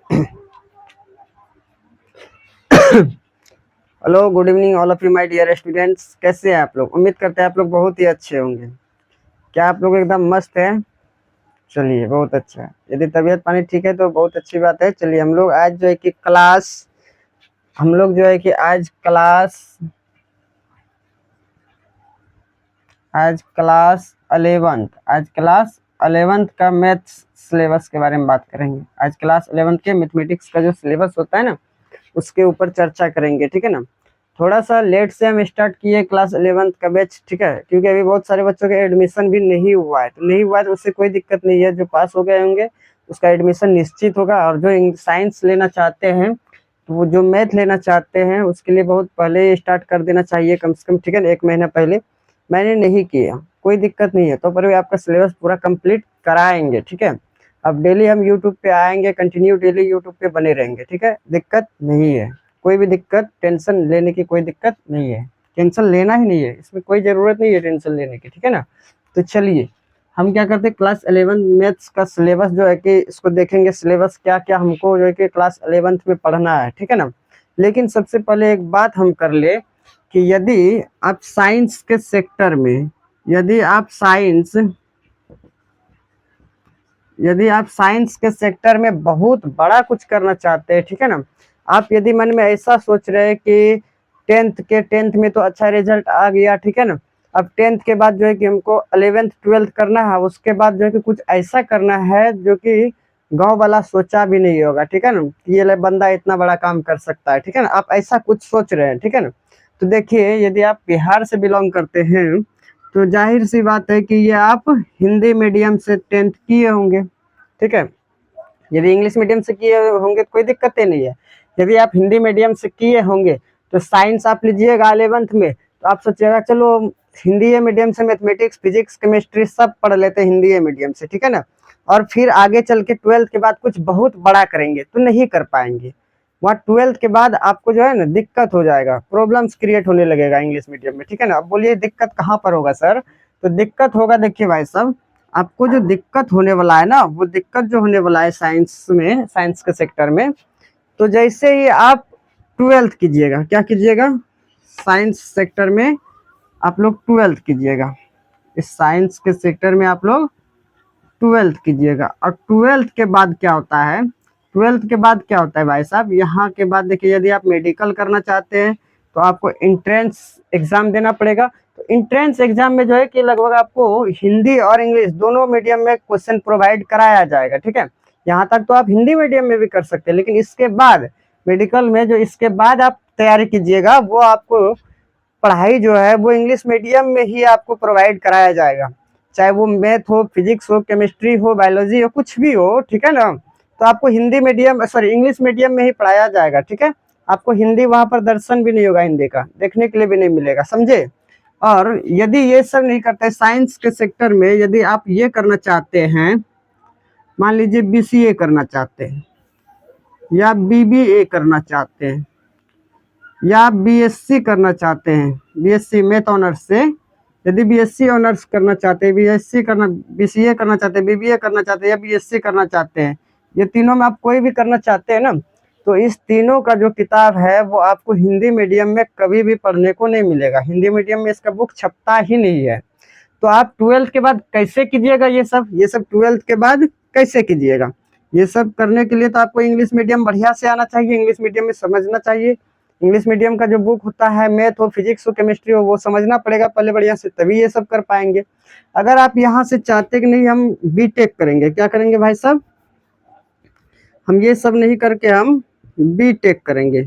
Hello, good evening all of you my dear students. कैसे हैं आप लोग? उम्मीद करते हैं आप लोग बहुत ही अच्छे होंगे। क्या आप लोग एकदम मस्त हैं? चलिए, बहुत अच्छा है। यदि तबीयत पानी ठीक है तो बहुत अच्छी बात है। चलिए, हम लोग जो है कि आज क्लास 11th का मैथ्स सिलेबस के बारे में बात करेंगे। आज क्लास 11th के मैथमेटिक्स का जो सिलेबस होता है ना, उसके ऊपर चर्चा करेंगे, ठीक है ना। थोड़ा सा लेट से हम स्टार्ट किए क्लास 11th का बैच, ठीक है, क्योंकि अभी बहुत सारे बच्चों का एडमिशन भी नहीं हुआ है। तो नहीं हुआ है तो उससे कोई दिक्कत नहीं है। जो पास हो गए होंगे उसका एडमिशन निश्चित होगा। और जो साइंस लेना चाहते हैं, तो वो जो मैथ लेना चाहते हैं उसके लिए बहुत पहले स्टार्ट कर देना चाहिए, कम से कम, ठीक है ना, 1 महीना पहले। मैंने नहीं किया, कोई दिक्कत नहीं है। तो पर भी आपका सिलेबस पूरा कंप्लीट कराएंगे, ठीक है। अब डेली हम यूट्यूब पे आएंगे, कंटिन्यू डेली यूट्यूब पे बने रहेंगे, ठीक है। दिक्कत नहीं है, कोई भी दिक्कत, टेंशन लेने की कोई दिक्कत नहीं है। टेंशन लेना ही नहीं है, इसमें कोई ज़रूरत नहीं है टेंशन लेने की, ठीक है ना। तो चलिए, हम क्या करते हैं, क्लास 11 मैथ्स का सिलेबस जो है कि इसको देखेंगे। सिलेबस क्या क्या हमको जो है कि क्लास 11th में पढ़ना है, ठीक है ना। लेकिन सबसे पहले एक बात हम कर ले कि यदि आप साइंस के सेक्टर में बहुत बड़ा कुछ करना चाहते हैं, ठीक है ना। आप यदि मन में ऐसा सोच रहे हैं कि टेंथ में तो अच्छा रिजल्ट आ गया, ठीक है ना, अब टेंथ के बाद जो है कि हमको 11th 12th करना है, उसके बाद जो है कि कुछ ऐसा करना है जो कि गांव वाला सोचा भी नहीं होगा, ठीक है ना, कि ये बंदा इतना बड़ा काम कर सकता है, ठीक है ना। आप ऐसा कुछ सोच रहे हैं, ठीक है ना। तो देखिए, यदि आप बिहार से बिलोंग करते हैं तो जाहिर सी बात है कि ये आप हिंदी मीडियम से टेंथ किए होंगे, ठीक है। यदि इंग्लिश मीडियम से किए होंगे कोई दिक्कत ही नहीं है। यदि आप हिंदी मीडियम से किए होंगे तो साइंस आप लीजिएगा 11th में, तो आप सोचिएगा चलो हिंदी मीडियम से मैथमेटिक्स, फिजिक्स, केमिस्ट्री सब पढ़ लेते हैं हिंदी मीडियम से, ठीक है ना। और फिर आगे चल के 12th के बाद कुछ बहुत बड़ा करेंगे तो नहीं कर पाएंगे। वहाँ 12th के बाद आपको जो है ना दिक्कत हो जाएगा, प्रॉब्लम्स क्रिएट होने लगेगा इंग्लिश मीडियम में, ठीक है ना। अब बोलिए दिक्कत कहाँ पर होगा सर? तो दिक्कत होगा, देखिए भाई साहब, आपको जो दिक्कत होने वाला है ना, वो दिक्कत जो होने वाला है साइंस के सेक्टर में, तो जैसे ही आप 12th कीजिएगा, क्या कीजिएगा, साइंस सेक्टर में आप लोग 12th कीजिएगा। इस साइंस के सेक्टर में आप लोग 12th कीजिएगा। और 12th के बाद क्या होता है, 12th के बाद क्या होता है भाई साहब, यहाँ के बाद देखिए, यदि आप मेडिकल करना चाहते हैं तो आपको इंट्रेंस एग्जाम देना पड़ेगा। तो इंट्रेंस एग्जाम में जो है कि लगभग आपको हिंदी और इंग्लिश दोनों मीडियम में क्वेश्चन प्रोवाइड कराया जाएगा, ठीक है। यहाँ तक तो आप हिंदी मीडियम में भी कर सकते हैं, लेकिन इसके बाद मेडिकल में जो इसके बाद आप तैयारी कीजिएगा, वो आपको पढ़ाई जो है वो इंग्लिश मीडियम में ही आपको प्रोवाइड कराया जाएगा। चाहे वो मैथ हो, फिजिक्स हो, केमिस्ट्री हो, बायोलॉजी हो, कुछ भी हो, ठीक है ना। तो आपको इंग्लिश मीडियम में ही पढ़ाया जाएगा, ठीक है। आपको हिंदी वहाँ पर दर्शन भी नहीं होगा, हिंदी का देखने के लिए भी नहीं मिलेगा, समझे। और यदि ये सब नहीं करते, साइंस के सेक्टर में यदि आप ये करना चाहते हैं, मान लीजिए बीसीए करना चाहते हैं या बीबीए करना चाहते हैं या आप बीएससी करना चाहते हैं, बीएससी मैथ ऑनर्स से, यदि बीएससी ऑनर्स करना चाहते हैं, बीसीए करना चाहते हैं, बीबीए करना चाहते हैं या बीएससी करना चाहते हैं, ये तीनों में आप कोई भी करना चाहते हैं ना, तो इस तीनों का जो किताब है वो आपको हिंदी मीडियम में कभी भी पढ़ने को नहीं मिलेगा। हिंदी मीडियम में इसका बुक छपता ही नहीं है। तो आप 12th के बाद कैसे कीजिएगा ये सब 12th के बाद कैसे कीजिएगा? ये सब करने के लिए तो आपको इंग्लिश मीडियम बढ़िया से आना चाहिए, इंग्लिश मीडियम में समझना चाहिए। इंग्लिश मीडियम का जो बुक होता है, मैथ हो, फिजिक्स हो, केमिस्ट्री हो, वो समझना पड़ेगा पहले बढ़िया से, तभी ये सब कर पाएंगे। अगर आप यहाँ से चाहते कि नहीं हम बीटेक करेंगे, क्या करेंगे भाई साहब, हम ये सब नहीं करके हम बीटेक करेंगे।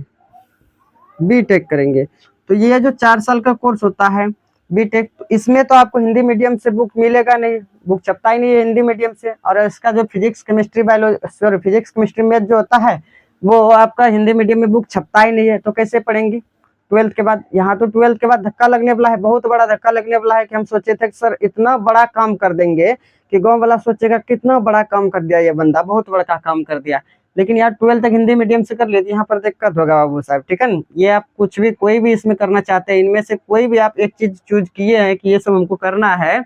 तो ये जो 4 साल का कोर्स होता है बीटेक, तो इसमें तो आपको हिंदी मीडियम से बुक मिलेगा नहीं, बुक छपता ही नहीं है हिंदी मीडियम से। और इसका जो फिजिक्स केमिस्ट्री मैथ जो होता है वो आपका हिंदी मीडियम में बुक छपता ही नहीं है, तो कैसे पढ़ेंगे 12th के बाद? यहाँ तो 12th के बाद धक्का लगने वाला है, बहुत बड़ा धक्का लगने वाला है, कि हम सोचे थे कि सर इतना बड़ा काम कर देंगे कि गांव वाला सोचेगा कितना बड़ा काम कर दिया ये बंदा, बहुत बड़ा काम कर दिया। लेकिन यार 12th तक हिंदी मीडियम से कर लेते, यहाँ पर दिक्कत होगा बाबू साहब, ठीक है ना। ये आप कुछ भी कोई भी इसमें करना चाहते हैं, इनमें से कोई भी आप एक चीज चूज किए हैं कि ये सब हमको करना है,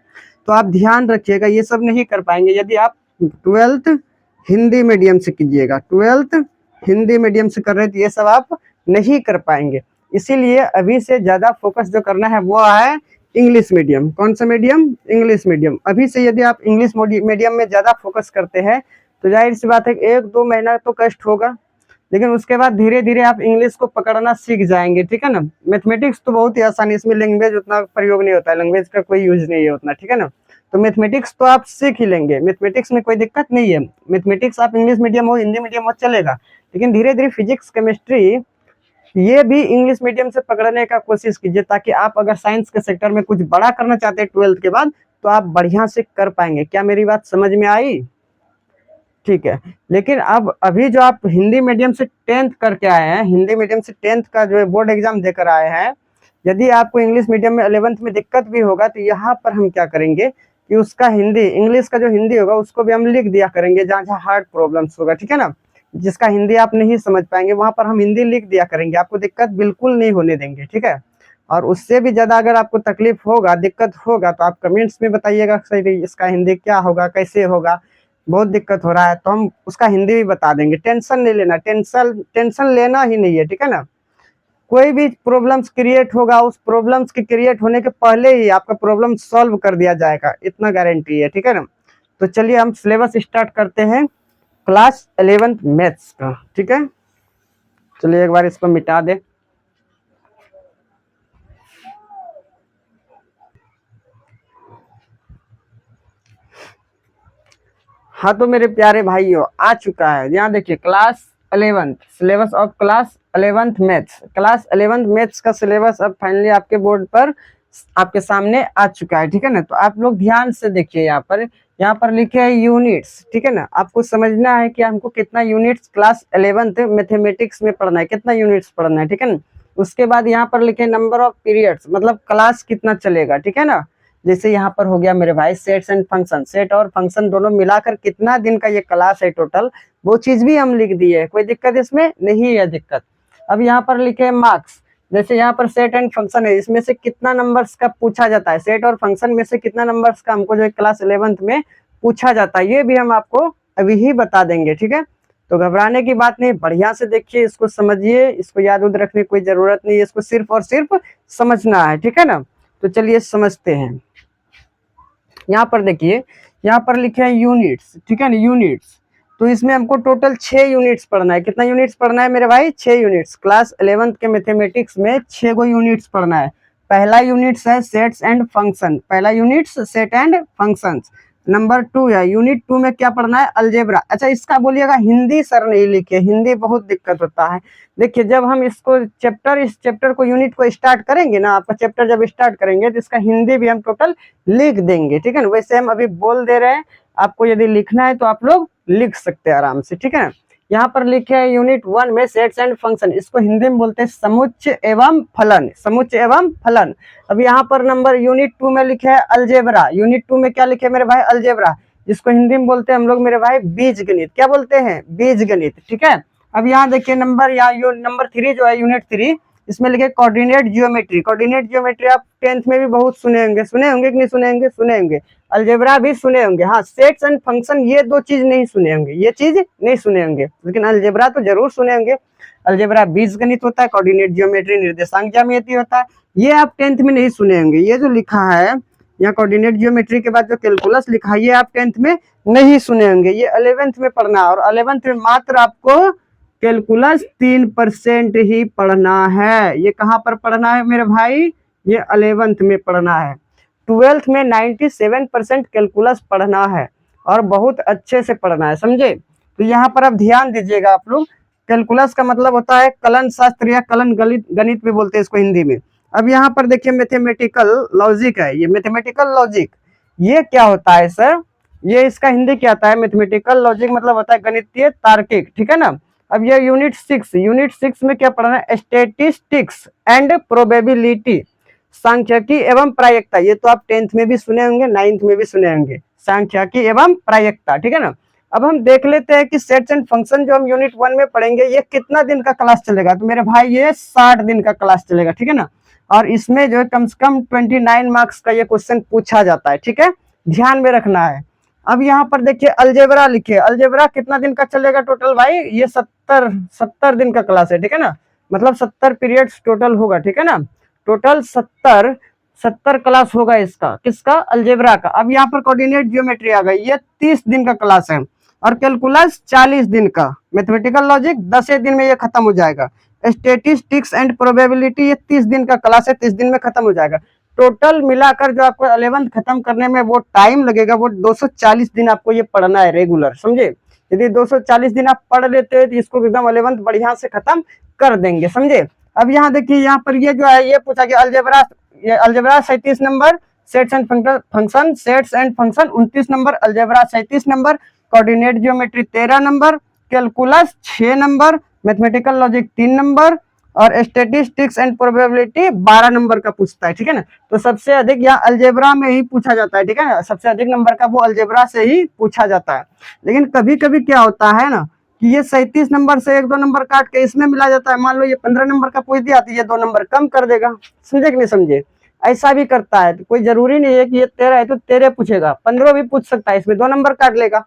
तो आप ध्यान रखिएगा ये सब नहीं कर पाएंगे। यदि आप 12th हिंदी मीडियम से कीजिएगा, 12th हिंदी मीडियम से कर रहे तो ये सब आप नहीं कर पाएंगे। इसीलिए अभी से ज़्यादा फोकस जो करना है वो है इंग्लिश मीडियम। कौन सा मीडियम? English medium. अभी से यदि आप इंग्लिश मीडियम में ज़्यादा फोकस करते हैं तो जाहिर सी बात है कि 1-2 महीना तो कष्ट होगा, लेकिन उसके बाद धीरे धीरे आप इंग्लिश को पकड़ना सीख जाएंगे, ठीक है ना। मैथमेटिक्स तो बहुत ही आसानी, इसमें लैंग्वेज उतना प्रयोग नहीं होता है, लैंग्वेज का कोई यूज नहीं है उतना, ठीक है ना। तो मैथमेटिक्स तो आप सीख ही लेंगे, मैथमेटिक्स में कोई दिक्कत नहीं है। मैथमेटिक्स आप इंग्लिश मीडियम हो हिंदी मीडियम हो चलेगा, लेकिन धीरे धीरे फिजिक्स केमिस्ट्री ये भी इंग्लिश मीडियम से पकड़ने का कोशिश कीजिए, ताकि आप अगर साइंस के सेक्टर में कुछ बड़ा करना चाहते हैं 12th के बाद तो आप बढ़िया से कर पाएंगे। क्या मेरी बात समझ में आई? ठीक है। लेकिन अब अभी जो आप हिंदी मीडियम से 10th करके आए हैं, हिंदी मीडियम से 10th का जो है बोर्ड एग्जाम देकर आए हैं, यदि आपको इंग्लिश मीडियम में 11th में दिक्कत भी होगा तो यहाँ पर हम क्या करेंगे कि उसका हिंदी, इंग्लिश का जो हिंदी होगा उसको भी हम लिख दिया करेंगे, जहाँ जहाँ हार्ड प्रॉब्लम्स होगा, ठीक है ना। जिसका हिंदी आप नहीं समझ पाएंगे वहां पर हम हिंदी लिख दिया करेंगे, आपको दिक्कत बिल्कुल नहीं होने देंगे, ठीक है। और उससे भी ज्यादा अगर आपको तकलीफ होगा, दिक्कत होगा, तो आप कमेंट्स में बताइएगा सही इसका हिंदी क्या होगा, कैसे होगा, बहुत दिक्कत हो रहा है, तो हम उसका हिंदी भी बता देंगे। टेंशन नहीं लेना, टेंशन लेना ही नहीं है, ठीक है ना। कोई भी प्रॉब्लम्स क्रिएट होगा, उस प्रॉब्लम्स के क्रिएट होने के पहले ही आपका प्रॉब्लम सॉल्व कर दिया जाएगा, इतना गारंटी है, ठीक है ना। तो चलिए हम सिलेबस स्टार्ट करते हैं क्लास 11th मैथ्स का, ठीक है। चलिए एक बार इसको मिटा दे। हाँ तो मेरे प्यारे भाइयों आ चुका है, यहाँ देखिए class 11th, syllabus of class 11th maths. Class 11th maths का सिलेबस अब फाइनली आपके बोर्ड पर आपके सामने आ चुका है, ठीक है ना। तो आप लोग ध्यान से देखिए, यहाँ पर लिखे है यूनिट्स, ठीक है ना। आपको समझना है कि हमको कितना यूनिट्स क्लास 11th मैथमेटिक्स में पढ़ना है, कितना यूनिट्स पढ़ना है, ठीक है ना। उसके बाद यहाँ पर लिखे नंबर ऑफ पीरियड्स, मतलब क्लास कितना चलेगा, ठीक है ना। जैसे यहाँ पर हो गया मेरे भाई सेट्स एंड फंक्शन, सेट और फंक्शन दोनों मिलाकर कितना दिन का ये क्लास है टोटल, वो चीज भी हम लिख दिए, कोई दिक्कत इसमें नहीं है दिक्कत। अब यहाँ पर लिखे मार्क्स, जैसे यहाँ पर सेट एंड फंक्शन है, इसमें से कितना नंबर्स का पूछा जाता है, सेट और फंक्शन में से कितना नंबर्स का हमको जो क्लास 11th में पूछा जाता है, ये भी हम आपको अभी ही बता देंगे, ठीक है। तो घबराने की बात नहीं, बढ़िया से देखिए, इसको समझिए, इसको याद उद रखने की कोई जरूरत नहीं है, इसको सिर्फ और सिर्फ समझना है, ठीक है ना। तो चलिए समझते हैं। यहाँ पर देखिए, यहाँ पर लिखे हैं यूनिट्स, ठीक है ना, यूनिट्स। तो इसमें हमको टोटल 6 यूनिट्स पढ़ना है। कितना यूनिट्स पढ़ना है मेरे भाई? 6 यूनिट्स। क्लास 11th के मैथमेटिक्स में 6 गो यूनिट्स पढ़ना है। पहला यूनिट्स है सेट्स एंड फंक्शन, पहला units set and functions. Number 2 है यूनिट 2 में क्या पढ़ना है? अलजेब्रा। अच्छा इसका बोलिएगा हिंदी सर नहीं लिखे, हिंदी बहुत दिक्कत होता है। देखिए जब हम इसको इस चैप्टर को यूनिट को स्टार्ट करेंगे ना, आपका चैप्टर जब स्टार्ट करेंगे तो इसका हिंदी भी हम टोटल लिख देंगे, ठीक है ना। वैसे हम अभी बोल दे रहे हैं, आपको यदि लिखना है तो आप लोग लिख सकते हैं आराम से, ठीक है ना। यहाँ पर लिखे है यूनिट 1 में सेट्स एंड फंक्शन, इसको हिंदी में बोलते हैं समुच्चय एवं फलन, समुच्चय एवं फलन। अब यहाँ पर नंबर यूनिट 2 में लिखे है अलजेब्रा। यूनिट 2 में क्या लिखे मेरे भाई? अलजेब्रा, जिसको हिंदी में बोलते हैं हम लोग मेरे भाई बीज गणित। क्या बोलते हैं? बीज गणित, ठीक है। अब यहाँ देखिए नंबर, यहाँ नंबर 3 जो है यूनिट 3, इसमें लिखे कोऑर्डिनेट जियोमेट्री। कोऑर्डिनेट जियोमेट्री आप 10th में भी बहुत सुने होंगे, सुने होंगे कि नहीं सुने होंगे? सुने होंगे। अलजेब्रा भी सुने होंगे। हाँ सेट्स एंड फंक्शन ये दो चीज नहीं सुने होंगे, ये चीज नहीं सुने होंगे, लेकिन अलजेब्रा तो जरूर सुने होंगे। अलजेब्रा बीजगणित होता है, कोऑर्डिनेट जियोमेट्री निर्देशांक ज्यामिति होता है, ये आप 10th में नहीं सुने होंगे। ये जो लिखा है यहाँ कोऑर्डिनेट जियोमेट्री के बाद जो कैलकुलस लिखा है, ये आप 10th में नहीं सुने होंगे, ये 11th में पढ़ना है। और 11th में मात्र आपको कैलकुलस 3% ही पढ़ना है। ये कहाँ पर पढ़ना है मेरे भाई? ये 11th में पढ़ना है। 12th में 97% कैलकुलस पढ़ना है और बहुत अच्छे से पढ़ना है, समझे। तो यहाँ पर अब ध्यान दीजिएगा आप लोग। कैलकुलस का मतलब होता है कलन शास्त्र या कलन गणित भी बोलते हैं इसको हिंदी में। अब यहाँ पर देखिए मैथमेटिकल लॉजिक है, ये मैथमेटिकल लॉजिक ये क्या होता है सर? ये इसका हिंदी क्या आता है? मैथमेटिकल लॉजिक मतलब होता है गणितीय तार्किक, ठीक है ना। अब ये यूनिट 6 में क्या पढ़ना है? स्टेटिस्टिक्स एंड प्रोबेबिलिटी, सांख्यिकी एवं प्रायिकता। ये तो आप 10th में भी सुने होंगे, 9th में भी सुने होंगे, सांख्यिकी एवं प्रायिकता, ठीक है ना। अब हम देख लेते हैं कि सेट्स एंड फंक्शन जो हम यूनिट 1 में पढ़ेंगे ये कितना दिन का क्लास चलेगा। तो मेरे भाई ये 60 दिन का क्लास चलेगा, ठीक है ना। और इसमें जो है कम से कम 29 मार्क्स का ये क्वेश्चन पूछा जाता है, ठीक है, ध्यान में रखना है। अब यहाँ पर देखिए अलजेब्रा लिखिए, अलजेब्रा कितना दिन का चलेगा टोटल भाई, ये 70 दिन का क्लास है, ठीक है ना, मतलब 70 पीरियड्स टोटल होगा, ठीक है ना, टोटल 70 क्लास होगा इसका, किसका, अलजेब्रा का। अब यहाँ पर कोऑर्डिनेट ज्योमेट्री आ गई, ये 30 दिन का क्लास है, और कैलकुलस 40 दिन का, मैथमेटिकल लॉजिक 10 दिन में ये खत्म हो जाएगा, स्टेटिस्टिक्स एंड प्रोबेबिलिटी ये 30 दिन का क्लास है, 30 दिन में खत्म हो जाएगा। टोटल मिलाकर जो आपको 11th खत्म करने में वो टाइम लगेगा, वो 240 दिन आपको ये पढ़ना है रेगुलर, समझे। यदि 240 दिन आप पढ़ लेते हैं तो इसको एकदम 11th बढ़िया से खत्म कर देंगे, समझे। अब यहाँ देखिए, यहाँ पर ये जो है ये पूछा गया अलजेब्रा, ये algebra 37 number, sets and function, sets and function 29 number, algebra 37 number, coordinate geometry 13 number, calculus 6 number, mathematical logic 3 number, और स्टेटिस्टिक्स एंड प्रोबेबिलिटी 12 नंबर का पूछता है, ठीक है ना। तो सबसे अधिक यहाँ अलजेब्रा में ही पूछा जाता है, ठीक है ना, सबसे अधिक नंबर का वो अलजेब्रा से ही पूछा जाता है। लेकिन कभी कभी क्या होता है ना कि ये 37 नंबर से 1-2 नंबर काट के इसमें मिला जाता है, मान लो ये 15 नंबर का पूछ दिया तो ये 2 नंबर कम कर देगा, समझे कि नहीं समझे, ऐसा भी करता है। तो कोई जरूरी नहीं है कि ये 13 है तो 13 पूछेगा, 15 भी पूछ सकता है, इसमें 2 नंबर काट लेगा,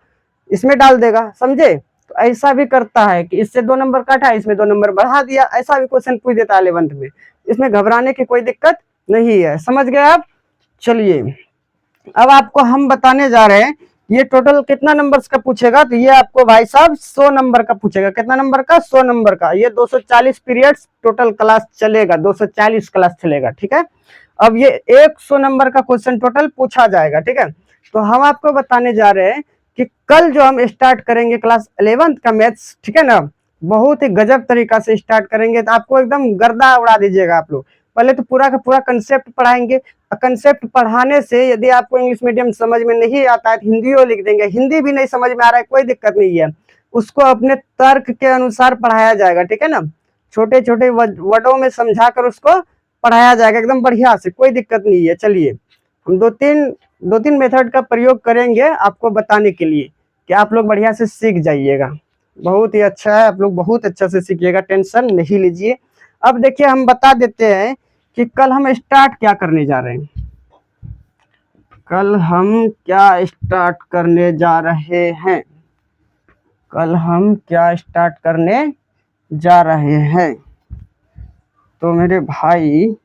इसमें डाल देगा, समझे। तो ऐसा भी करता है कि इससे 2 नंबर काटा, इसमें 2 नंबर बढ़ा दिया, ऐसा भी क्वेश्चन पूछ देता है 11th में, इसमें घबराने की कोई दिक्कत नहीं है, समझ गए आप। चलिए अब आपको हम बताने जा रहे हैं ये टोटल कितना नंबर्स का पूछेगा, तो ये आपको भाई साहब 100 नंबर का पूछेगा, कितना नंबर का, 100 नंबर का। ये 240 पीरियड्स टोटल क्लास चलेगा, 240 क्लास चलेगा, ठीक है। अब ये 100 नंबर का क्वेश्चन टोटल पूछा जाएगा, ठीक है। तो हम आपको बताने जा रहे हैं कि कल जो हम स्टार्ट करेंगे क्लास 11th का मैथ्स, ठीक है ना, बहुत ही गजब तरीका से स्टार्ट करेंगे, तो आपको एकदम गर्दा उड़ा दीजिएगा आप लोग। पहले तो पूरा का पूरा कंसेप्ट पढ़ाएंगे, कंसेप्ट पढ़ाने से यदि आपको इंग्लिश मीडियम समझ में नहीं आता है तो हिंदी वो लिख देंगे, हिंदी भी नहीं समझ में आ रहा है कोई दिक्कत नहीं है, उसको अपने तर्क के अनुसार पढ़ाया जाएगा, ठीक है ना, छोटे छोटे वर्डों में समझा कर उसको पढ़ाया जाएगा एकदम बढ़िया से, कोई दिक्कत नहीं है। चलिए हम दो तीन मेथड का प्रयोग करेंगे आपको बताने के लिए कि आप लोग बढ़िया से सीख जाइएगा, बहुत ही अच्छा है, आप लोग बहुत अच्छा से सीखिएगा, टेंशन नहीं लीजिए। अब देखिए हम बता देते हैं कि कल हम स्टार्ट क्या करने जा रहे हैं, कल हम क्या स्टार्ट करने जा रहे हैं, कल हम क्या स्टार्ट करने जा रहे हैं। तो मेरे भाई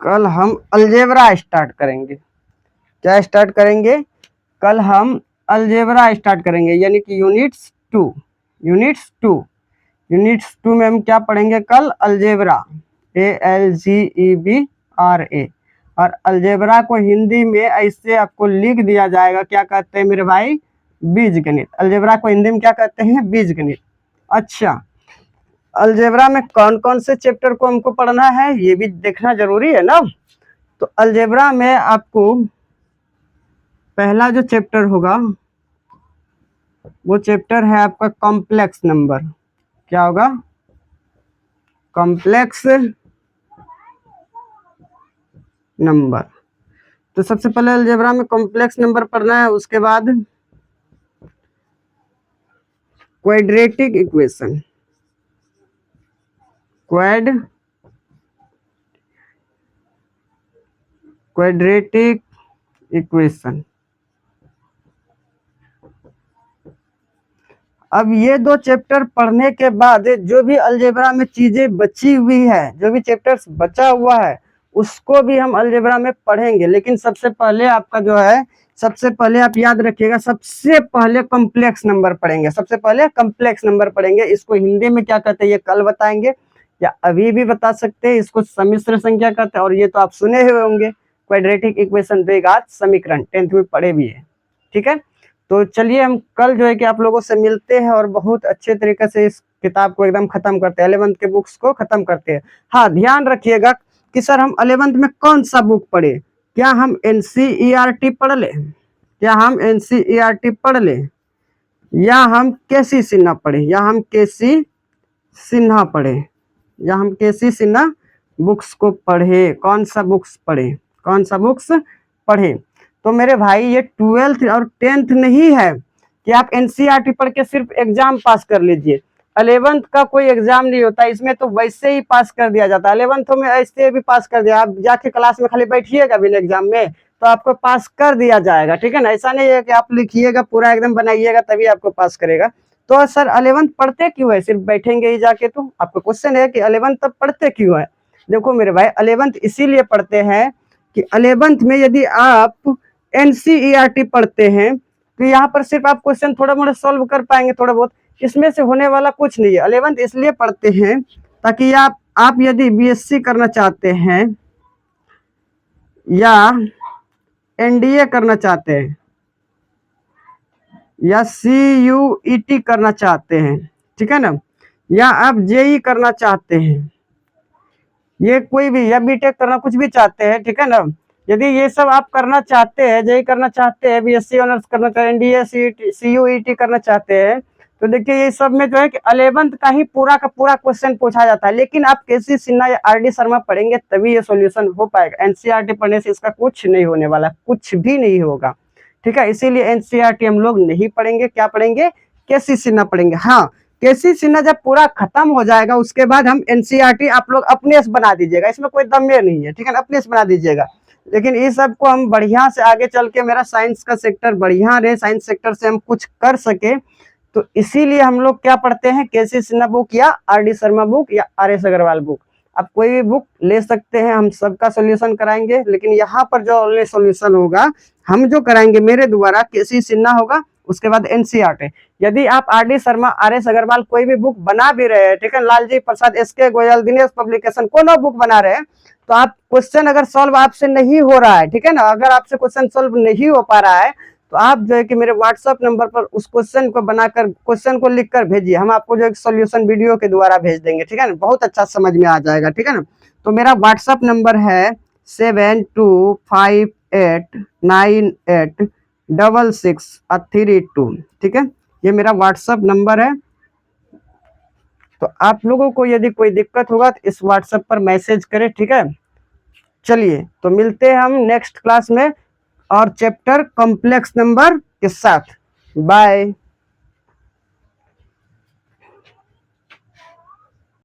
कल हम अलजेब्रा स्टार्ट करेंगे, क्या स्टार्ट करेंगे, कल हम अलजेब्रा स्टार्ट करेंगे, यानी कि यूनिट्स टू में हम क्या पढ़ेंगे कल, अलजेब्रा, ALGEBRA। और अलजेब्रा को हिंदी में ऐसे आपको लिख दिया जाएगा, क्या कहते हैं मेरे भाई, बीजगणित। अलजेब्रा को हिंदी में क्या कहते हैं, बीजगणित। अच्छा, अलजेब्रा में कौन कौन से चैप्टर को हमको पढ़ना है ये भी देखना जरूरी है ना। तो अलजेब्रा में आपको पहला जो चैप्टर होगा वो चैप्टर है आपका कॉम्प्लेक्स नंबर, क्या होगा, कॉम्प्लेक्स नंबर। तो सबसे पहले अलजेब्रा में कॉम्प्लेक्स नंबर पढ़ना है, उसके बाद क्वाड्रेटिक इक्वेशन, क्वाड्रेटिक इक्वेशन। अब ये 2 चैप्टर पढ़ने के बाद जो भी अलजेब्रा में चीजें बची हुई है, जो भी चैप्टर्स बचा हुआ है उसको भी हम अलजेब्रा में पढ़ेंगे। लेकिन सबसे पहले आपका जो है, सबसे पहले आप याद रखिएगा, सबसे पहले कॉम्प्लेक्स नंबर पढ़ेंगे, सबसे पहले कॉम्प्लेक्स नंबर पढ़ेंगे। इसको हिंदी में क्या कहते हैं ये कल बताएंगे, या अभी भी बता सकते हैं, इसको सम्मिश्र संख्या कहते हैं, और ये तो आप सुने हुए होंगे, क्वाड्रेटिक इक्वेशन, द्विघात समीकरण, 10th में पढ़े भी है, ठीक है। तो चलिए हम कल जो है कि आप लोगों से मिलते हैं और बहुत अच्छे तरीके से इस किताब को एकदम खत्म करते हैं, 11th के बुक्स को खत्म करते हैं। हाँ ध्यान रखिएगा कि सर हम 11th में कौन सा बुक पढ़े, क्या हम NCERT पढ़ ले, क्या हम NCERT पढ़ ले, या हम केसी सिन्हा पढ़े, या हम केसी सिन्हा पढ़े, या हम केसी सिन्हा बुक्स को पढ़े, कौन सा बुक्स पढ़े, कौन सा बुक्स पढ़े। तो मेरे भाई ये 12th और 10th नहीं है कि आप NCERT पढ़ के सिर्फ एग्जाम पास कर लीजिए, 11th का कोई एग्जाम नहीं होता, इसमें तो वैसे ही पास कर दिया जाता है, 11th में ऐसे भी पास कर दिया, आप जाके क्लास में खाली बैठिएगा बिना एग्जाम में तो आपको पास कर दिया जाएगा, ठीक है ना। ऐसा नहीं है कि आप लिखिएगा पूरा एकदम बनाइएगा तभी आपको पास करेगा। तो सर 11th पढ़ते क्यों है, सिर्फ बैठेंगे ही जाके? तो आपका क्वेश्चन है कि 11th तब पढ़ते क्यों है। देखो मेरे भाई, 11th इसीलिए पढ़ते हैं कि 11th में यदि आप NCERT पढ़ते हैं तो यहाँ पर सिर्फ आप क्वेश्चन थोड़ा मोड़ा सॉल्व कर पाएंगे, थोड़ा बहुत, इसमें से होने वाला कुछ नहीं है। 11th इसलिए पढ़ते हैं ताकि आप यदि BSc करना चाहते हैं या NDA करना चाहते हैं या CUET करना चाहते हैं, ठीक है ना, या आप JEE करना चाहते हैं, ये कोई भी, या बीटेक करना, कुछ भी चाहते हैं, ठीक है ना, यदि ये सब आप करना चाहते हैं, JEE करना चाहते हैं, BSc ऑनर्स करना चाहते हैं, NDA CUET करना चाहते हैं, तो देखिए ये सब में जो है कि 11th का ही पूरा का पूरा क्वेश्चन पूछा जाता है। लेकिन आप KC सिन्हा या RD शर्मा पढ़ेंगे तभी ये सॉल्यूशन हो पाएगा। NCERT पढ़ने से इसका कुछ नहीं होने वाला, कुछ भी नहीं होगा, ठीक है। इसीलिए NCERT हम लोग नहीं पढ़ेंगे। क्या पढ़ेंगे? KC सिन्हा पढ़ेंगे। हाँ, KC सिन्हा जब पूरा खत्म हो जाएगा उसके बाद हम NCERT आप लोग अपने से बना दीजिएगा, इसमें कोई दम्य नहीं है, ठीक है ना, अपने से बना दीजिएगा। लेकिन इस सब को हम बढ़िया से आगे चल के मेरा साइंस का सेक्टर बढ़िया रहे, साइंस सेक्टर से हम कुछ कर सके, तो इसीलिए हम लोग क्या पढ़ते हैं, KC सिन्हा बुक या RD शर्मा बुक या RS अग्रवाल बुक। आप कोई भी बुक ले सकते हैं, हम सबका सोल्यूशन कराएंगे। लेकिन यहाँ पर जो ओनली सोल्यूशन होगा हम जो कराएंगे मेरे द्वारा, KC सिन्हा होगा, उसके बाद NCERT। यदि आप RD शर्मा, RS अग्रवाल कोई भी बुक बना भी रहे हैं, ठीक है, लालजी प्रसाद, SK गोयल, दिनेश पब्लिकेशन, कोनो बुक बना रहे हैं, तो आप क्वेश्चन अगर सॉल्व आपसे नहीं हो रहा है, ठीक है ना, अगर आपसे क्वेश्चन सॉल्व नहीं हो पा रहा है, तो आप जो है कि मेरे व्हाट्सएप नंबर पर उस क्वेश्चन को बनाकर, क्वेश्चन को लिखकर भेजिए, हम आपको जो है सोल्यूशन वीडियो के द्वारा भेज देंगे, ठीक है ना, बहुत अच्छा समझ में आ जाएगा, ठीक है ना। तो मेरा व्हाट्सएप नंबर है 7258986632, ठीक है, ये मेरा व्हाट्सएप नंबर है। तो आप लोगों को यदि कोई दिक्कत होगा तो इस व्हाट्सएप पर मैसेज करें, ठीक है। चलिए तो मिलते हैं हम नेक्स्ट क्लास में और चैप्टर कॉम्प्लेक्स नंबर के साथ। बाय।